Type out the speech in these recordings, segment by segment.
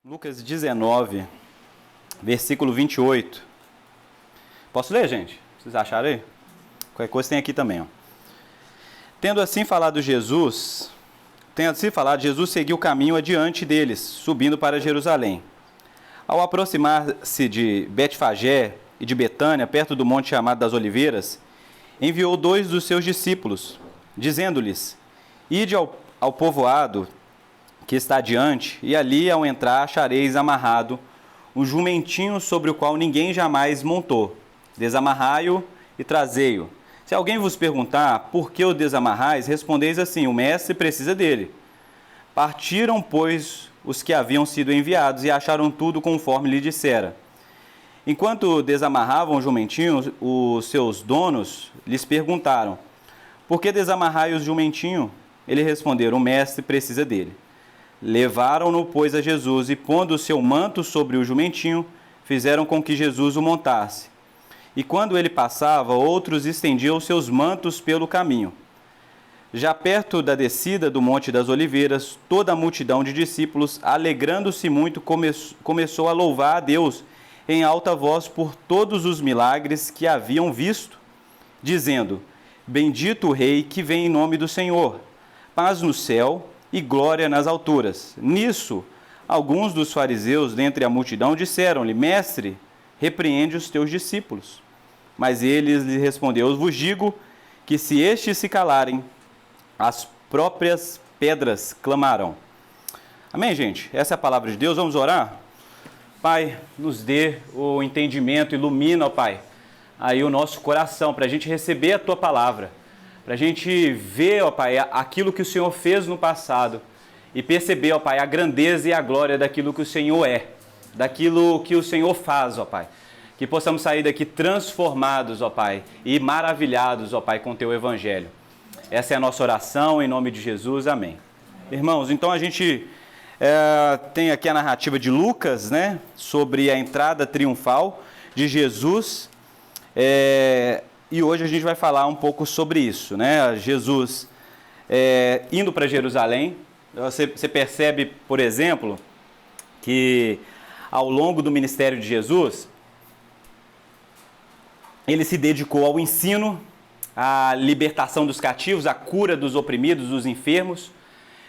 Lucas 19, versículo 28. Posso ler, gente? Vocês acharam aí? Qualquer coisa tem aqui também, ó. Tendo assim falado, Jesus seguiu o caminho adiante deles, subindo para Jerusalém. Ao aproximar-se de Betfagé e de Betânia, perto do monte chamado das Oliveiras, enviou 2 dos seus discípulos, dizendo-lhes: Ide ao povoado que está adiante, e ali, ao entrar, achareis amarrado um jumentinho sobre o qual ninguém jamais montou. Desamarrai-o e trazei-o. Se alguém vos perguntar por que o desamarrais, respondeis assim: o mestre precisa dele. Partiram, pois, os que haviam sido enviados e acharam tudo conforme lhe dissera. Enquanto desamarravam o jumentinho, os seus donos lhes perguntaram: por que desamarrai o jumentinho? Eles responderam: o mestre precisa dele. Levaram-no, pois, a Jesus, e pondo o seu manto sobre o jumentinho, fizeram com que Jesus o montasse. E quando ele passava, outros estendiam os seus mantos pelo caminho. Já perto da descida do Monte das Oliveiras, toda a multidão de discípulos, alegrando-se muito, começou a louvar a Deus em alta voz por todos os milagres que haviam visto, dizendo: Bendito o Rei que vem em nome do Senhor, paz no céu e glória nas alturas. Nisso, alguns dos fariseus dentre a multidão disseram-lhe: Mestre, repreende os teus discípulos. Mas ele lhe respondeu: vos digo que se estes se calarem, as próprias pedras clamarão. Amém, gente? Essa é a palavra de Deus. Vamos orar? Pai, nos dê o entendimento, ilumina, ó Pai, aí o nosso coração, para a gente receber a Tua palavra, para a gente ver, ó Pai, aquilo que o Senhor fez no passado e perceber, ó Pai, a grandeza e a glória daquilo que o Senhor é, daquilo que o Senhor faz, ó Pai. Que possamos sair daqui transformados, ó Pai, e maravilhados, ó Pai, com o Teu Evangelho. Essa é a nossa oração, em nome de Jesus, amém. Irmãos, então a gente tem aqui a narrativa de Lucas, né, sobre a entrada triunfal de Jesus, e hoje a gente vai falar um pouco sobre isso, né, Jesus indo para Jerusalém. Você percebe, por exemplo, que ao longo do ministério de Jesus, ele se dedicou ao ensino, à libertação dos cativos, à cura dos oprimidos, dos enfermos.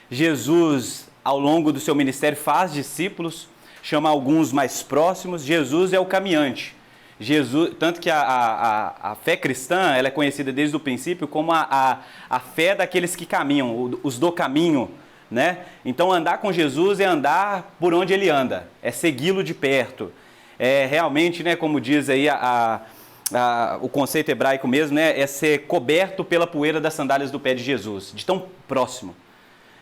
Jesus, ao longo do seu ministério, faz discípulos, chama alguns mais próximos. Jesus é o caminhante. Jesus, tanto que a fé cristã ela é conhecida desde o princípio como a fé daqueles que caminham, os do caminho, né? Então, andar com Jesus é andar por onde ele anda, é segui-lo de perto. É realmente, né, como diz aí o conceito hebraico mesmo, né, é ser coberto pela poeira das sandálias do pé de Jesus, de tão próximo.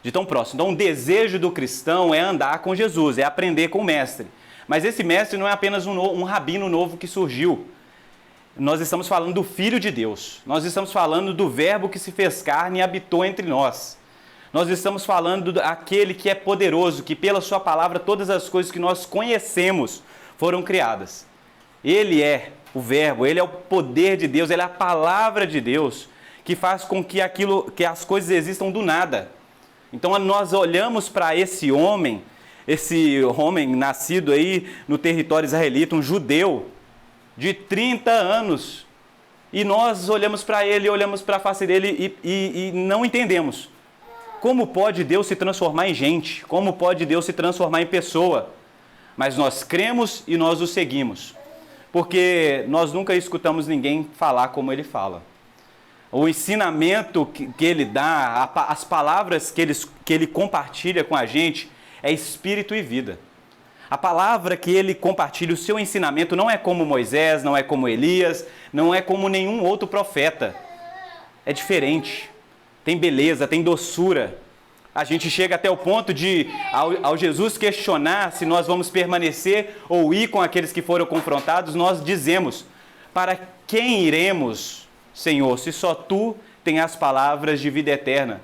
Então, o desejo do cristão é andar com Jesus, é aprender com o mestre. Mas esse mestre não é apenas um rabino novo que surgiu. Nós estamos falando do Filho de Deus. Nós estamos falando do Verbo que se fez carne e habitou entre nós. Nós estamos falando daquele que é poderoso, que pela sua palavra todas as coisas que nós conhecemos foram criadas. Ele é o Verbo, ele é o poder de Deus, ele é a palavra de Deus que faz com que as coisas existam do nada. Então nós olhamos para esse homem nascido aí no território israelita, um judeu de 30 anos, e nós olhamos para ele, olhamos para a face dele e não entendemos. Como pode Deus se transformar em gente? Como pode Deus se transformar em pessoa? Mas nós cremos e nós o seguimos, porque nós nunca escutamos ninguém falar como ele fala. O ensinamento que ele dá, as palavras que ele compartilha com a gente é espírito e vida. A palavra que ele compartilha, o seu ensinamento não é como Moisés, não é como Elias, não é como nenhum outro profeta. É diferente, tem beleza, tem doçura. A gente chega até o ponto de, ao Jesus questionar se nós vamos permanecer ou ir com aqueles que foram confrontados, nós dizemos: para quem iremos, Senhor, se só Tu tens as palavras de vida eterna?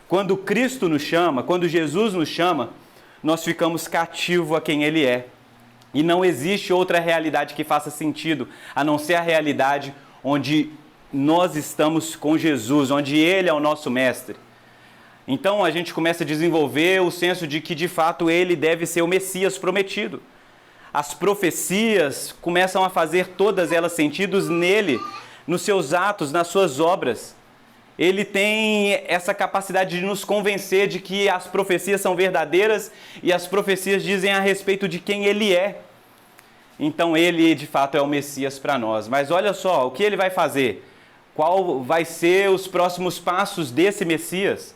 Quando Cristo nos chama, quando Jesus nos chama, nós ficamos cativos a quem Ele é. E não existe outra realidade que faça sentido, a não ser a realidade onde nós estamos com Jesus, onde Ele é o nosso mestre. Então a gente começa a desenvolver o senso de que de fato ele deve ser o Messias prometido. As profecias começam a fazer todas elas sentidos nele, nos seus atos, nas suas obras. Ele tem essa capacidade de nos convencer de que as profecias são verdadeiras e as profecias dizem a respeito de quem ele é. Então ele de fato é o Messias para nós. Mas olha só, o que ele vai fazer? Qual vai ser os próximos passos desse Messias?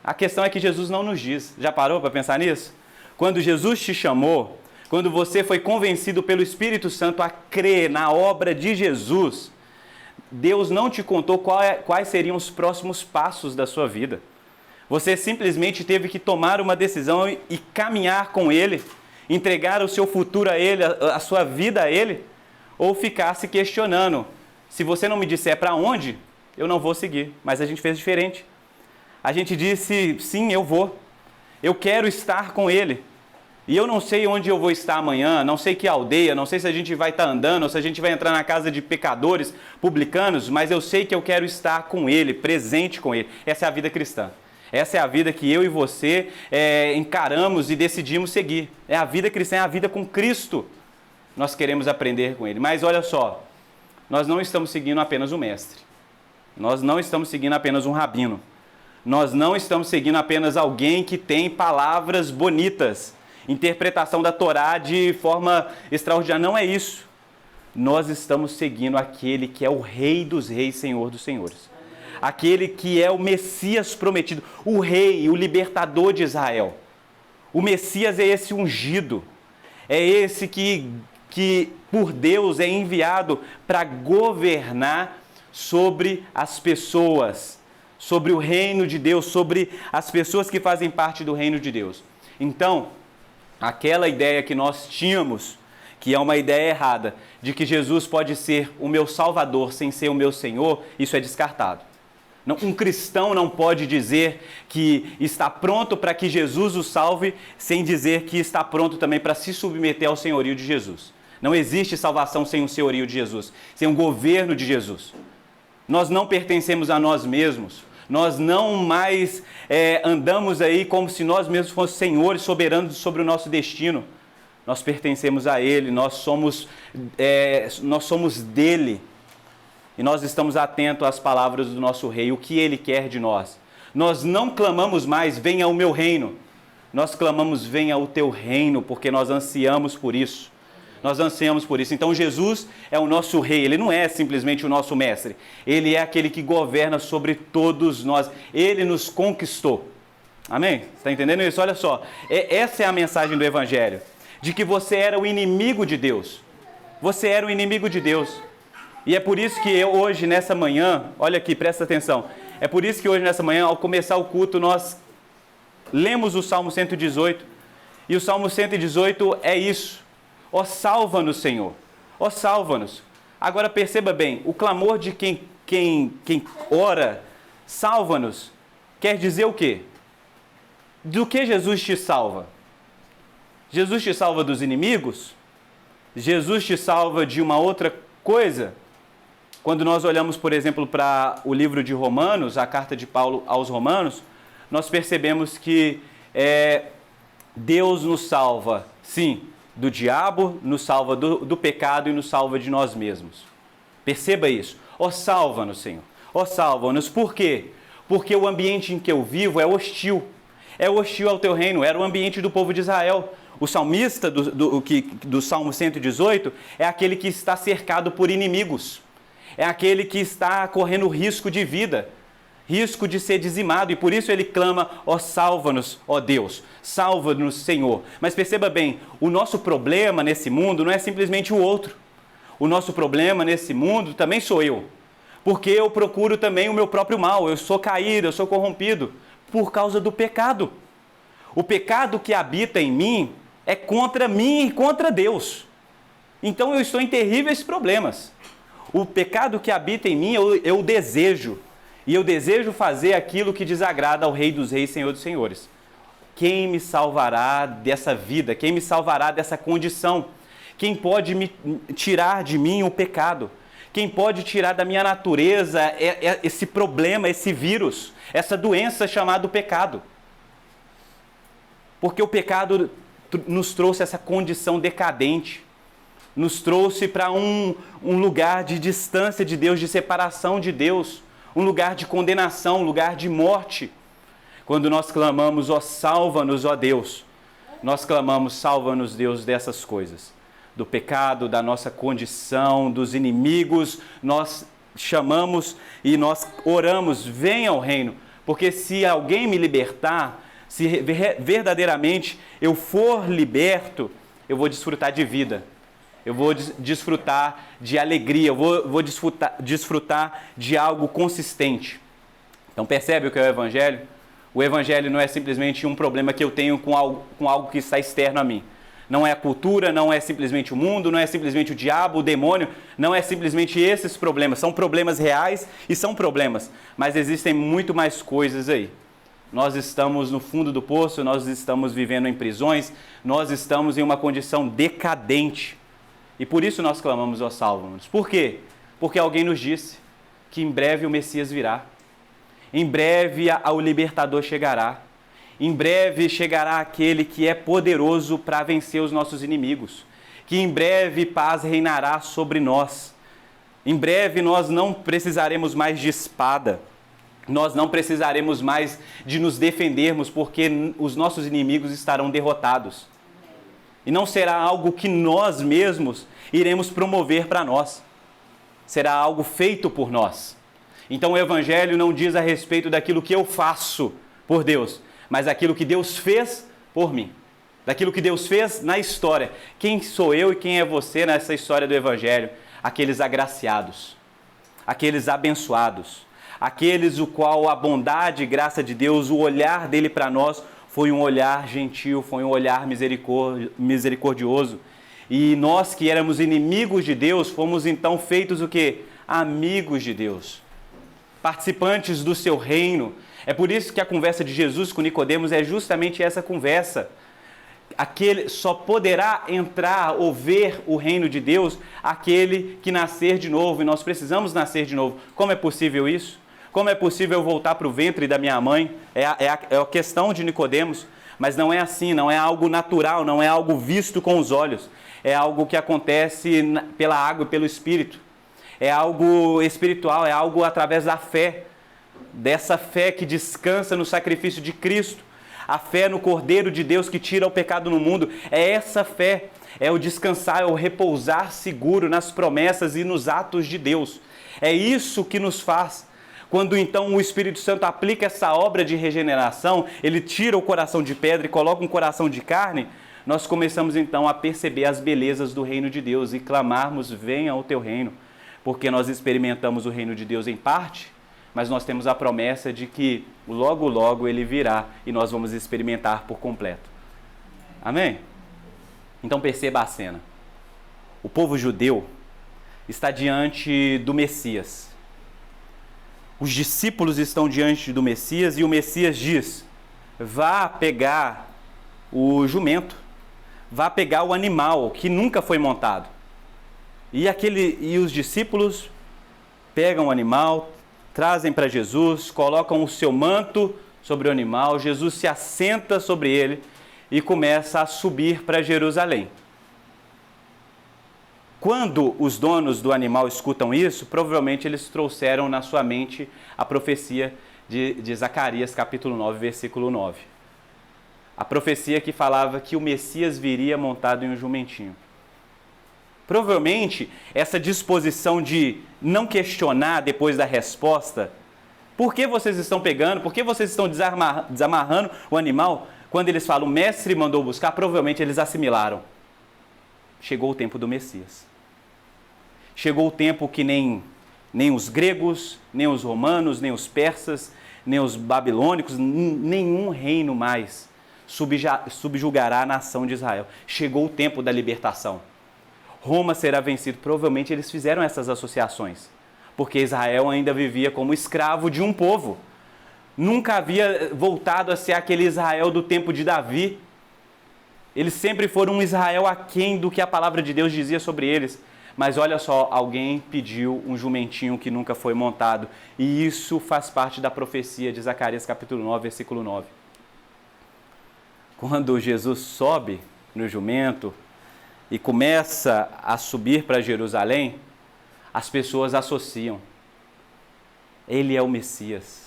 A questão é que Jesus não nos diz. Já parou para pensar nisso? Quando Jesus te chamou, quando você foi convencido pelo Espírito Santo a crer na obra de Jesus, Deus não te contou quais seriam os próximos passos da sua vida. Você simplesmente teve que tomar uma decisão e caminhar com Ele, entregar o seu futuro a Ele, a sua vida a Ele, ou ficar se questionando. Se você não me disser para onde, eu não vou seguir. Mas a gente fez diferente. A gente disse, sim, eu vou. Eu quero estar com Ele. E eu não sei onde eu vou estar amanhã, não sei que aldeia, não sei se a gente vai estar andando, ou se a gente vai entrar na casa de pecadores, publicanos, mas eu sei que eu quero estar com Ele, presente com Ele. Essa é a vida cristã. Essa é a vida que eu e você encaramos e decidimos seguir. É a vida cristã, é a vida com Cristo. Nós queremos aprender com Ele. Mas olha só, nós não estamos seguindo apenas um mestre. Nós não estamos seguindo apenas um rabino. Nós não estamos seguindo apenas alguém que tem palavras bonitas, interpretação da Torá de forma extraordinária. Não é isso. Nós estamos seguindo aquele que é o Rei dos Reis, Senhor dos Senhores. Aquele que é o Messias prometido, o Rei, o libertador de Israel. O Messias é esse ungido, é esse que por Deus é enviado para governar sobre as pessoas, sobre o reino de Deus, sobre as pessoas que fazem parte do reino de Deus. Então, aquela ideia que nós tínhamos, que é uma ideia errada, de que Jesus pode ser o meu Salvador sem ser o meu Senhor, isso é descartado. Um cristão não pode dizer que está pronto para que Jesus o salve, sem dizer que está pronto também para se submeter ao senhorio de Jesus. Não existe salvação sem o senhorio de Jesus, sem o governo de Jesus. Nós não pertencemos a nós mesmos. Nós não mais andamos aí como se nós mesmos fôssemos senhores soberanos sobre o nosso destino. Nós pertencemos a Ele, nós somos dele. E nós estamos atentos às palavras do nosso Rei, o que Ele quer de nós. Nós não clamamos mais, venha o meu reino. Nós clamamos, venha o teu reino, porque nós ansiamos por isso. Nós ansiamos por isso. Então Jesus é o nosso Rei, Ele não é simplesmente o nosso mestre. Ele é aquele que governa sobre todos nós. Ele nos conquistou. Amém? Está entendendo isso? Olha só, essa é a mensagem do Evangelho. De que você era o inimigo de Deus. Você era o inimigo de Deus. E é por isso que eu hoje, nessa manhã, olha aqui, presta atenção. É por isso que hoje, nessa manhã, ao começar o culto, nós lemos o Salmo 118. E o Salmo 118 é isso. Ó, salva-nos, Senhor. Ó, salva-nos. Agora perceba bem, o clamor de quem ora, salva-nos, quer dizer o quê? Do que Jesus te salva? Jesus te salva dos inimigos? Jesus te salva de uma outra coisa? Quando nós olhamos, por exemplo, para o livro de Romanos, a carta de Paulo aos Romanos, nós percebemos que Deus nos salva, sim, do diabo, nos salva do pecado e nos salva de nós mesmos. Perceba isso. Ó, salva-nos, Senhor. Ó, salva-nos. Por quê? Porque o ambiente em que eu vivo é hostil. É hostil ao teu reino. Era o ambiente do povo de Israel. O salmista do Salmo 118 é aquele que está cercado por inimigos. É aquele que está correndo risco de vida, risco de ser dizimado. E por isso ele clama, ó, salva-nos, ó Deus, salva-nos, Senhor. Mas perceba bem, o nosso problema nesse mundo não é simplesmente o outro. O nosso problema nesse mundo também sou eu. Porque eu procuro também o meu próprio mal. Eu sou caído, eu sou corrompido por causa do pecado. O pecado que habita em mim é contra mim e contra Deus. Então eu estou em terríveis problemas. O pecado que habita em mim eu desejo. E eu desejo fazer aquilo que desagrada ao Rei dos Reis, Senhor dos Senhores. Quem me salvará dessa vida? Quem me salvará dessa condição? Quem pode me tirar de mim o pecado? quem pode tirar da minha natureza esse problema, esse vírus, essa doença chamada pecado. Porque o pecado nos trouxe essa condição decadente, nos trouxe para um lugar de distância de Deus, de separação de Deus, um lugar de condenação, um lugar de morte. Quando nós clamamos, ó salva-nos, ó Deus, nós clamamos, salva-nos Deus dessas coisas, do pecado, da nossa condição, dos inimigos, nós chamamos e nós oramos, venha ao reino, porque se alguém me libertar, se verdadeiramente eu for liberto, eu vou desfrutar de vida, eu vou desfrutar de alegria, eu vou desfrutar de algo consistente. Então percebe o que é o Evangelho? O Evangelho não é simplesmente um problema que eu tenho com algo que está externo a mim. Não é a cultura, não é simplesmente o mundo, não é simplesmente o diabo, o demônio, não é simplesmente esses problemas. São problemas reais e são problemas, mas existem muito mais coisas aí. Nós estamos no fundo do poço, nós estamos vivendo em prisões, nós estamos em uma condição decadente. E por isso nós clamamos, ó salva-nos. Por quê? Porque alguém nos disse que em breve o Messias virá. Em breve o libertador chegará. Em breve chegará aquele que é poderoso para vencer os nossos inimigos. Que em breve paz reinará sobre nós. Em breve nós não precisaremos mais de espada. Nós não precisaremos mais de nos defendermos, porque os nossos inimigos estarão derrotados. E não será algo que nós mesmos iremos promover para nós. Será algo feito por nós. Então o Evangelho não diz a respeito daquilo que eu faço por Deus, mas aquilo que Deus fez por mim. Daquilo que Deus fez na história. Quem sou eu e quem é você nessa história do Evangelho? Aqueles agraciados, aqueles abençoados, aqueles o qual a bondade e graça de Deus, o olhar dele para nós foi um olhar gentil, foi um olhar misericordioso. E nós que éramos inimigos de Deus, fomos então feitos o quê? Amigos de Deus, participantes do seu reino. É por isso que a conversa de Jesus com Nicodemos é justamente essa conversa. Aquele só poderá entrar ou ver o reino de Deus aquele que nascer de novo, e nós precisamos nascer de novo. Como é possível isso? Como é possível eu voltar para o ventre da minha mãe? É a questão de Nicodemos, mas não é assim, não é algo natural, não é algo visto com os olhos. É algo que acontece pela água e pelo Espírito. É algo espiritual, é algo através da fé. Dessa fé que descansa no sacrifício de Cristo. A fé no Cordeiro de Deus que tira o pecado no mundo. É essa fé, é o descansar, é o repousar seguro nas promessas e nos atos de Deus. É isso que nos faz. Quando então o Espírito Santo aplica essa obra de regeneração, ele tira o coração de pedra e coloca um coração de carne, nós começamos então a perceber as belezas do reino de Deus e clamarmos, venha o teu reino, porque nós experimentamos o reino de Deus em parte, mas nós temos a promessa de que logo, logo ele virá e nós vamos experimentar por completo. Amém? Então perceba a cena. O povo judeu está diante do Messias. Os discípulos estão diante do Messias e o Messias diz, vá pegar o jumento, vá pegar o animal que nunca foi montado. E os discípulos pegam o animal, trazem para Jesus, colocam o seu manto sobre o animal, Jesus se assenta sobre ele e começa a subir para Jerusalém. Quando os donos do animal escutam isso, provavelmente eles trouxeram na sua mente a profecia de Zacarias, capítulo 9, versículo 9. A profecia que falava que o Messias viria montado em um jumentinho. Provavelmente, essa disposição de não questionar depois da resposta, por que vocês estão pegando, por que vocês estão desamarrando o animal, quando eles falam, o mestre mandou buscar, provavelmente eles assimilaram. Chegou o tempo do Messias. Chegou o tempo que nem os gregos, nem os romanos, nem os persas, nem os babilônicos, nenhum reino mais subjugará a nação de Israel. Chegou o tempo da libertação. Roma será vencido. Provavelmente eles fizeram essas associações, porque Israel ainda vivia como escravo de um povo. Nunca havia voltado a ser aquele Israel do tempo de Davi. Eles sempre foram um Israel aquém do que a palavra de Deus dizia sobre eles. Mas olha só, alguém pediu um jumentinho que nunca foi montado. E isso faz parte da profecia de Zacarias capítulo 9, versículo 9. Quando Jesus sobe no jumento e começa a subir para Jerusalém, as pessoas associam. Ele é o Messias.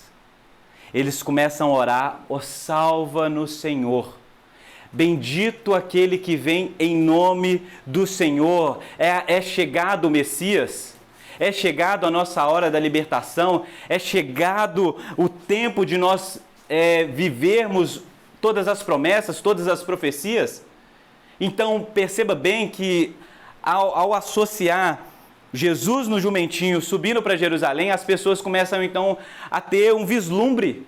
Eles começam a orar, ó salva-nos, Senhor. Bendito aquele que vem em nome do Senhor. É chegado o Messias. É chegado a nossa hora da libertação. É chegado o tempo de nós vivermos todas as promessas, todas as profecias. Então perceba bem que ao associar Jesus no jumentinho subindo para Jerusalém, as pessoas começam então a ter um vislumbre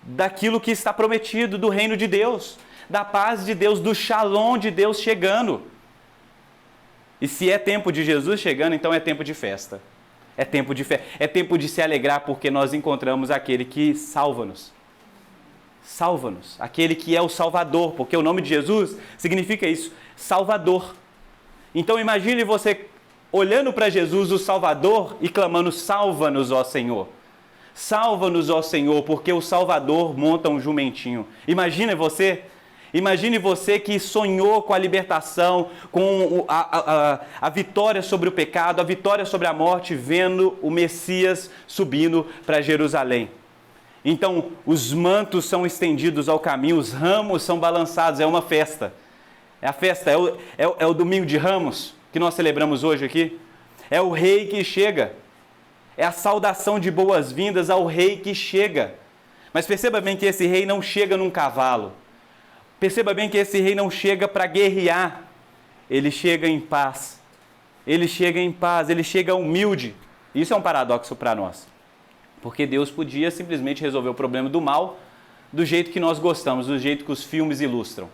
daquilo que está prometido do reino de Deus, da paz de Deus, do shalom de Deus chegando. E se é tempo de Jesus chegando, então é tempo de festa. É tempo de festa, é tempo de se alegrar porque nós encontramos aquele que salva-nos. Salva-nos, aquele que é o Salvador, porque o nome de Jesus significa isso, Salvador. Então imagine você olhando para Jesus, o Salvador, e clamando, salva-nos, ó Senhor. Salva-nos, ó Senhor, porque o Salvador monta um jumentinho. Imagine você que sonhou com a libertação, com a vitória sobre o pecado, a vitória sobre a morte, vendo o Messias subindo para Jerusalém. Então, os mantos são estendidos ao caminho, os ramos são balançados, é uma festa. É a festa, é o domingo de Ramos, que nós celebramos hoje aqui. É o rei que chega. É a saudação de boas-vindas ao rei que chega. Mas perceba bem que esse rei não chega num cavalo. Perceba bem que esse rei não chega para guerrear. Ele chega em paz. Ele chega em paz, ele chega humilde. Isso é um paradoxo para nós. Porque Deus podia simplesmente resolver o problema do mal do jeito que nós gostamos, do jeito que os filmes ilustram.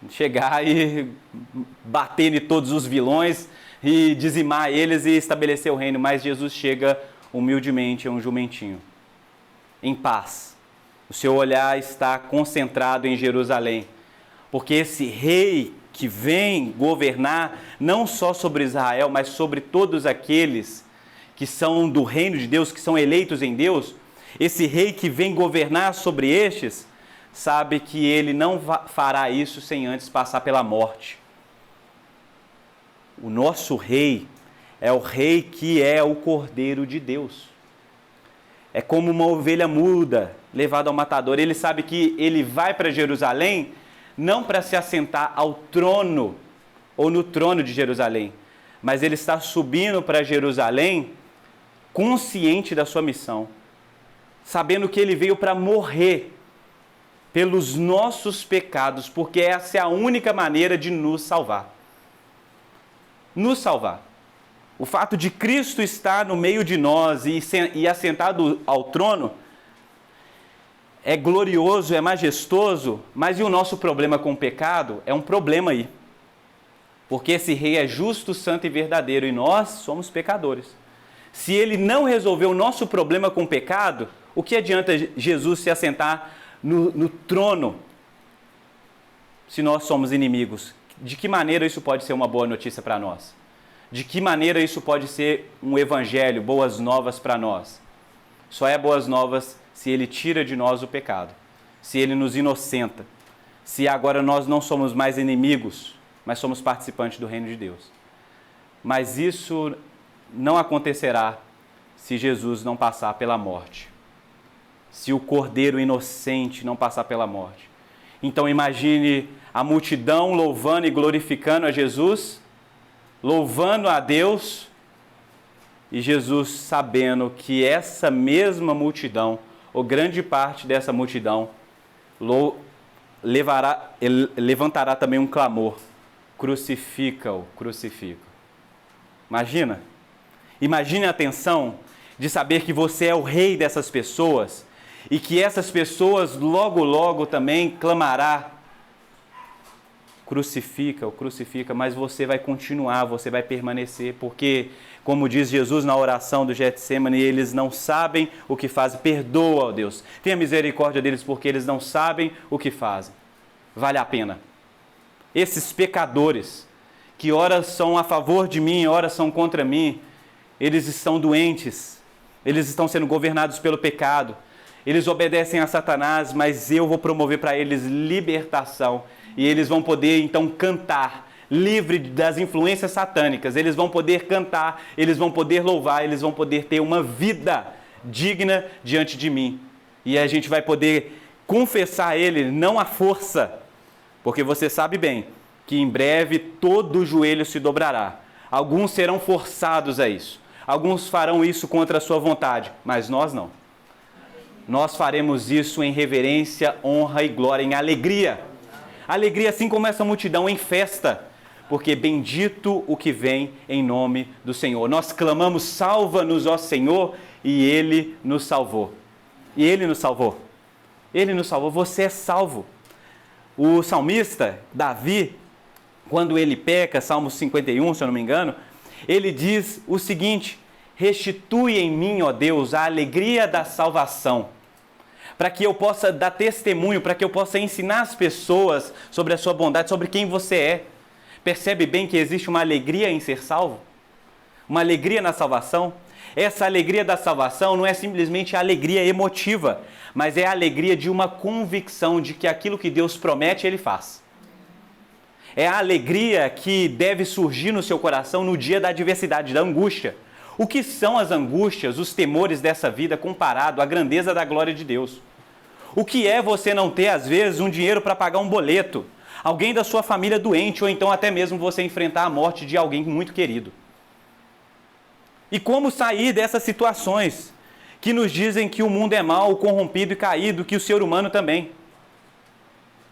Chegar e bater em todos os vilões e dizimar eles e estabelecer o reino. Mas Jesus chega humildemente a um jumentinho, em paz. O seu olhar está concentrado em Jerusalém. Porque esse rei que vem governar não só sobre Israel, mas sobre todos aqueles que são do reino de Deus, que são eleitos em Deus, esse rei que vem governar sobre estes, sabe que ele não fará isso sem antes passar pela morte. O nosso rei é o rei que é o Cordeiro de Deus. É como uma ovelha muda levada ao matador. Ele sabe que ele vai para Jerusalém não para se assentar ao trono ou no trono de Jerusalém, mas ele está subindo para Jerusalém consciente da sua missão, sabendo que ele veio para morrer pelos nossos pecados, porque essa é a única maneira de nos salvar. Nos salvar. O fato de Cristo estar no meio de nós e assentado ao trono é glorioso, é majestoso, mas e o nosso problema com o pecado? É um problema aí. Porque esse rei é justo, santo e verdadeiro e nós somos pecadores. Se ele não resolveu o nosso problema com o pecado, o que adianta Jesus se assentar no trono se nós somos inimigos? De que maneira isso pode ser uma boa notícia para nós? De que maneira isso pode ser um evangelho, boas novas para nós? Só é boas novas se ele tira de nós o pecado, se ele nos inocenta, se agora nós não somos mais inimigos, mas somos participantes do reino de Deus. Mas isso não acontecerá se Jesus não passar pela morte, se o Cordeiro inocente não passar pela morte. Então imagine a multidão louvando e glorificando a Jesus, louvando a Deus, e Jesus sabendo que essa mesma multidão, ou grande parte dessa multidão, levantará também um clamor: crucifica-o, crucifica. Imagine a tensão de saber que você é o rei dessas pessoas e que essas pessoas logo, logo também clamará: crucifica-o, crucifica, mas você vai continuar, você vai permanecer, porque, como diz Jesus na oração do Getsemane, eles não sabem o que fazem. Perdoa, ó Deus, tenha misericórdia deles, porque eles não sabem o que fazem. Vale a pena. Esses pecadores que ora são a favor de mim, ora são contra mim, eles estão doentes, eles estão sendo governados pelo pecado, eles obedecem a Satanás, mas eu vou promover para eles libertação, e eles vão poder então cantar, livre das influências satânicas, eles vão poder cantar, eles vão poder louvar, eles vão poder ter uma vida digna diante de mim. E a gente vai poder confessar a Ele, não à força, porque você sabe bem que em breve todo joelho se dobrará. Alguns serão forçados a isso, alguns farão isso contra a sua vontade, mas nós não. Nós faremos isso em reverência, honra e glória, em alegria. Alegria assim como essa multidão em festa, porque bendito o que vem em nome do Senhor. Nós clamamos, salva-nos, ó Senhor, e Ele nos salvou. E Ele nos salvou. Ele nos salvou, você é salvo. O salmista, Davi, quando ele peca, Salmo 51, se eu não me engano, ele diz o seguinte: restitui em mim, ó Deus, a alegria da salvação, para que eu possa dar testemunho, para que eu possa ensinar as pessoas sobre a sua bondade, sobre quem você é. Percebe bem que existe uma alegria em ser salvo? Uma alegria na salvação? Essa alegria da salvação não é simplesmente a alegria emotiva, mas é a alegria de uma convicção de que aquilo que Deus promete, Ele faz. É a alegria que deve surgir no seu coração no dia da adversidade, da angústia. O que são as angústias, os temores dessa vida comparado à grandeza da glória de Deus? O que é você não ter, às vezes, um dinheiro para pagar um boleto, alguém da sua família doente, ou então até mesmo você enfrentar a morte de alguém muito querido? E como sair dessas situações que nos dizem que o mundo é mau, corrompido e caído, que o ser humano também?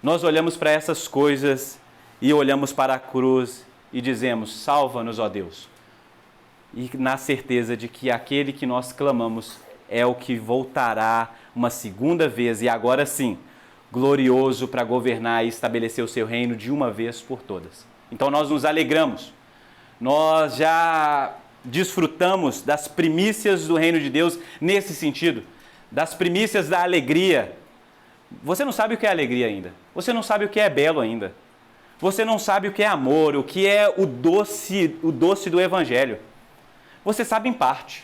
Nós olhamos para essas coisas e olhamos para a cruz e dizemos, salva-nos, ó Deus. E na certeza de que aquele que nós clamamos é o que voltará uma segunda vez, e agora sim, glorioso para governar e estabelecer o seu reino de uma vez por todas. Então nós nos alegramos, nós já desfrutamos das primícias do reino de Deus nesse sentido, das primícias da alegria. Você não sabe o que é alegria ainda, você não sabe o que é belo ainda, você não sabe o que é amor, o que é o doce do Evangelho. Você sabe em parte,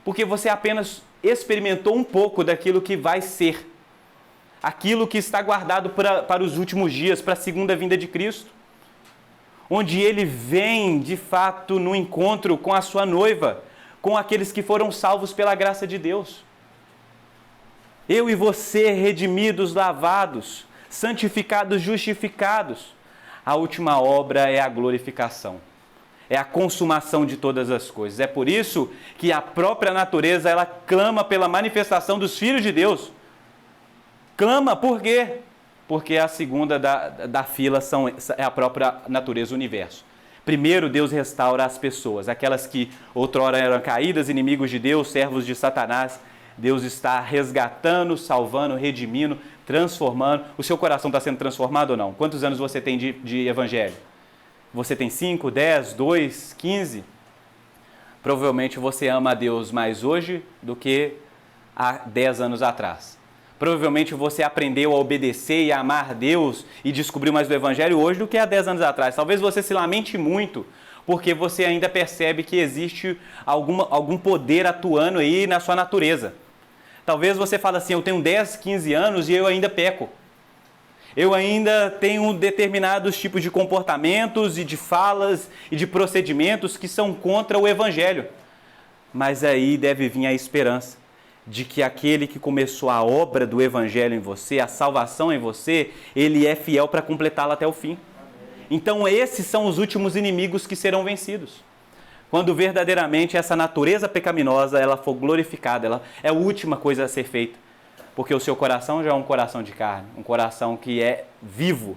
porque você apenas experimentou um pouco daquilo que vai ser, aquilo que está guardado para os últimos dias, para a segunda vinda de Cristo, onde Ele vem, de fato, no encontro com a sua noiva, com aqueles que foram salvos pela graça de Deus. Eu e você, redimidos, lavados, santificados, justificados. A última obra é a glorificação. É a consumação de todas as coisas. É por isso que a própria natureza, ela clama pela manifestação dos filhos de Deus. Clama por quê? Porque a segunda da fila é a própria natureza, o universo. Primeiro, Deus restaura as pessoas, aquelas que outrora eram caídas, inimigos de Deus, servos de Satanás. Deus está resgatando, salvando, redimindo, transformando. O seu coração está sendo transformado ou não? Quantos anos você tem de evangelho? Você tem 5, 10, 2, 15? Provavelmente você ama a Deus mais hoje do que há 10 anos atrás. Provavelmente você aprendeu a obedecer e a amar Deus e descobriu mais do Evangelho hoje do que há 10 anos atrás. Talvez você se lamente muito porque você ainda percebe que existe algum poder atuando aí na sua natureza. Talvez você fale assim, eu tenho 10, 15 anos e eu ainda peco. Eu ainda tenho determinados tipos de comportamentos e de falas e de procedimentos que são contra o Evangelho. Mas aí deve vir a esperança de que aquele que começou a obra do Evangelho em você, a salvação em você, ele é fiel para completá-la até o fim. Então esses são os últimos inimigos que serão vencidos. Quando verdadeiramente essa natureza pecaminosa ela for glorificada, ela é a última coisa a ser feita. Porque o seu coração já é um coração de carne, um coração que é vivo.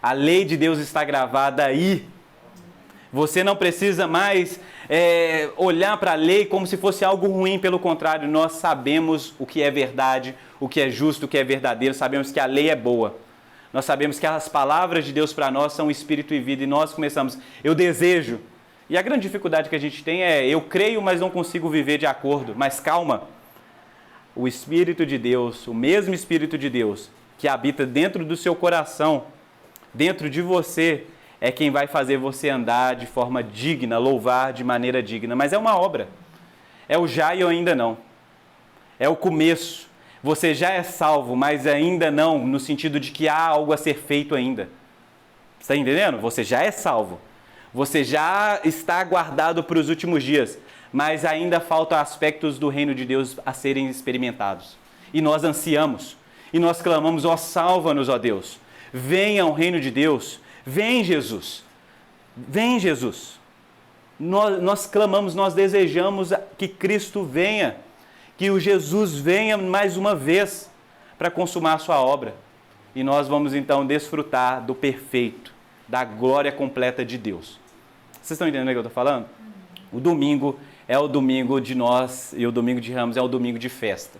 A lei de Deus está gravada aí. Você não precisa mais olhar para a lei como se fosse algo ruim, pelo contrário, nós sabemos o que é verdade, o que é justo, o que é verdadeiro, sabemos que a lei é boa. Nós sabemos que as palavras de Deus para nós são espírito e vida, e nós começamos, eu desejo. E a grande dificuldade que a gente tem é, eu creio, mas não consigo viver de acordo. Mas calma, o Espírito de Deus, o mesmo Espírito de Deus que habita dentro do seu coração, dentro de você, é quem vai fazer você andar de forma digna, louvar de maneira digna. Mas é uma obra. É o já e o ainda não. É o começo. Você já é salvo, mas ainda não, no sentido de que há algo a ser feito ainda. Você está entendendo? Você já é salvo. Você já está guardado para os últimos dias, mas ainda faltam aspectos do reino de Deus a serem experimentados. E nós ansiamos, e nós clamamos, ó salva-nos, ó Deus. Venha o reino de Deus, vem Jesus, vem Jesus. Nós clamamos, nós desejamos que Cristo venha, que o Jesus venha mais uma vez para consumar a sua obra. E nós vamos então desfrutar do perfeito, da glória completa de Deus. Vocês estão entendendo o que eu estou falando? O domingo é o domingo de nós, e o domingo de Ramos é o domingo de festa.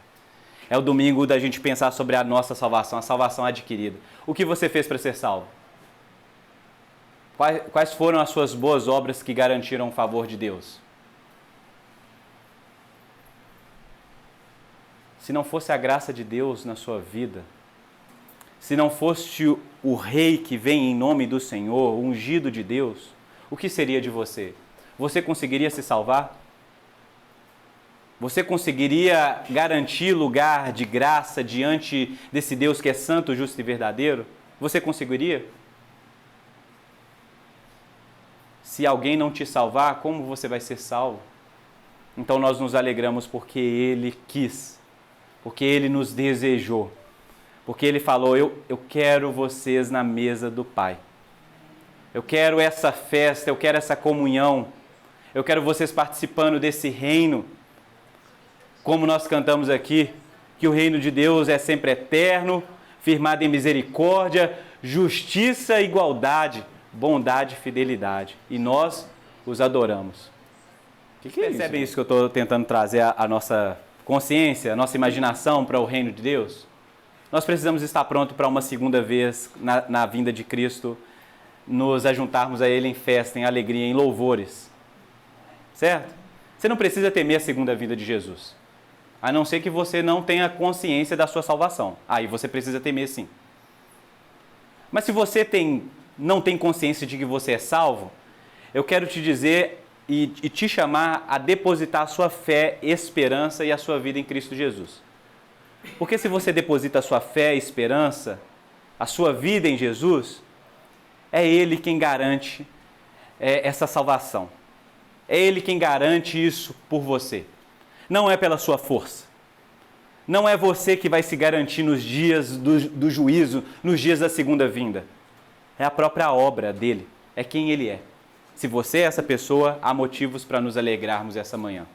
É o domingo da gente pensar sobre a nossa salvação, a salvação adquirida. O que você fez para ser salvo? Quais foram as suas boas obras que garantiram o favor de Deus? Se não fosse a graça de Deus na sua vida, se não fosse o rei que vem em nome do Senhor, o ungido de Deus, o que seria de você? Você conseguiria se salvar? Você conseguiria garantir lugar de graça diante desse Deus que é santo, justo e verdadeiro? Você conseguiria? Se alguém não te salvar, como você vai ser salvo? Então nós nos alegramos porque Ele quis, porque Ele nos desejou, porque Ele falou, eu quero vocês na mesa do Pai. Eu quero essa festa, eu quero essa comunhão, eu quero vocês participando desse reino. Como nós cantamos aqui, que o reino de Deus é sempre eterno, firmado em misericórdia, justiça, igualdade, bondade e fidelidade. E nós os adoramos. Que percebem isso que eu estou tentando trazer a nossa consciência, a nossa imaginação para o reino de Deus? Nós precisamos estar prontos para uma segunda vez na vinda de Cristo, nos ajuntarmos a Ele em festa, em alegria, em louvores. Certo? Você não precisa temer a segunda vinda de Jesus. A não ser que você não tenha consciência da sua salvação. Aí você precisa temer sim. Mas se você não tem consciência de que você é salvo, eu quero te dizer e te chamar a depositar a sua fé, esperança e a sua vida em Cristo Jesus. Porque se você deposita a sua fé, esperança, a sua vida em Jesus, é Ele quem garante essa salvação. É Ele quem garante isso por você. Não é pela sua força. Não é você que vai se garantir nos dias do juízo, nos dias da segunda vinda. É a própria obra dele. É quem Ele é. Se você é essa pessoa, há motivos para nos alegrarmos essa manhã.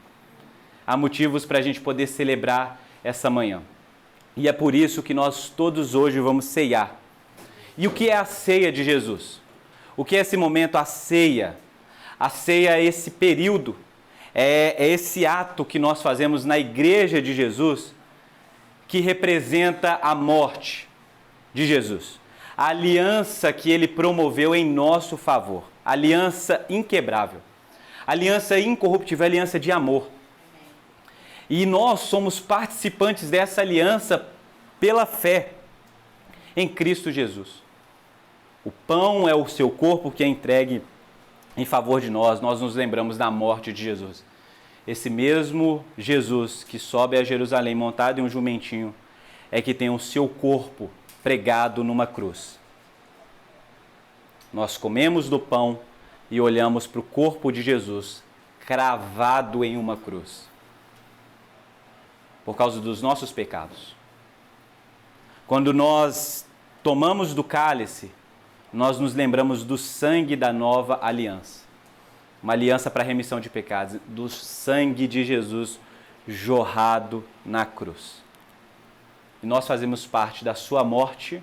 Há motivos para a gente poder celebrar essa manhã. E é por isso que nós todos hoje vamos ceiar. E o que é a ceia de Jesus? O que é esse momento, a ceia? A ceia é esse período, é esse ato que nós fazemos na igreja de Jesus, que representa a morte de Jesus. A aliança que Ele promoveu em nosso favor. Aliança inquebrável. Aliança incorruptível, aliança de amor. E nós somos participantes dessa aliança pela fé em Cristo Jesus. O pão é o seu corpo que é entregue em favor de nós. Nós nos lembramos da morte de Jesus. Esse mesmo Jesus que sobe a Jerusalém montado em um jumentinho é que tem o seu corpo pregado numa cruz. Nós comemos do pão e olhamos para o corpo de Jesus cravado em uma cruz por causa dos nossos pecados. Quando nós tomamos do cálice, nós nos lembramos do sangue da nova aliança. Uma aliança para a remissão de pecados, do sangue de Jesus jorrado na cruz. E nós fazemos parte da sua morte,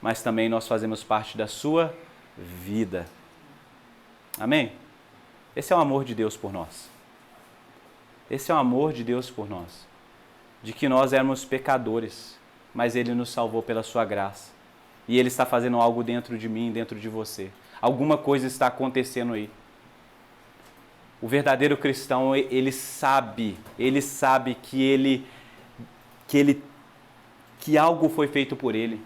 mas também nós fazemos parte da sua vida. Amém? Esse é o amor de Deus por nós. Esse é o amor de Deus por nós. De que nós éramos pecadores, mas Ele nos salvou pela sua graça. E Ele está fazendo algo dentro de mim, dentro de você. Alguma coisa está acontecendo aí. O verdadeiro cristão, ele sabe que algo foi feito por ele.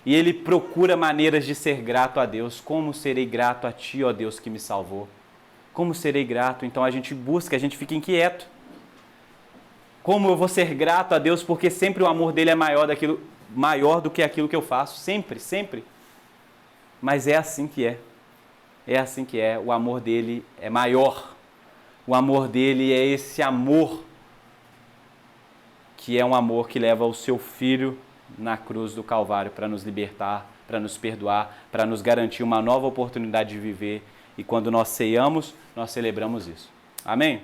E ele procura maneiras de ser grato a Deus. Como serei grato a Ti, ó Deus, que me salvou? Como serei grato? Então a gente busca, a gente fica inquieto. Como eu vou ser grato a Deus? Porque sempre o amor dele é maior do que aquilo que eu faço. Sempre, sempre. Mas é assim que é. É assim que é. O amor dele é maior. O amor dele é esse amor que é um amor que leva o seu Filho na cruz do Calvário para nos libertar, para nos perdoar, para nos garantir uma nova oportunidade de viver. E quando nós ceiamos, nós celebramos isso. Amém?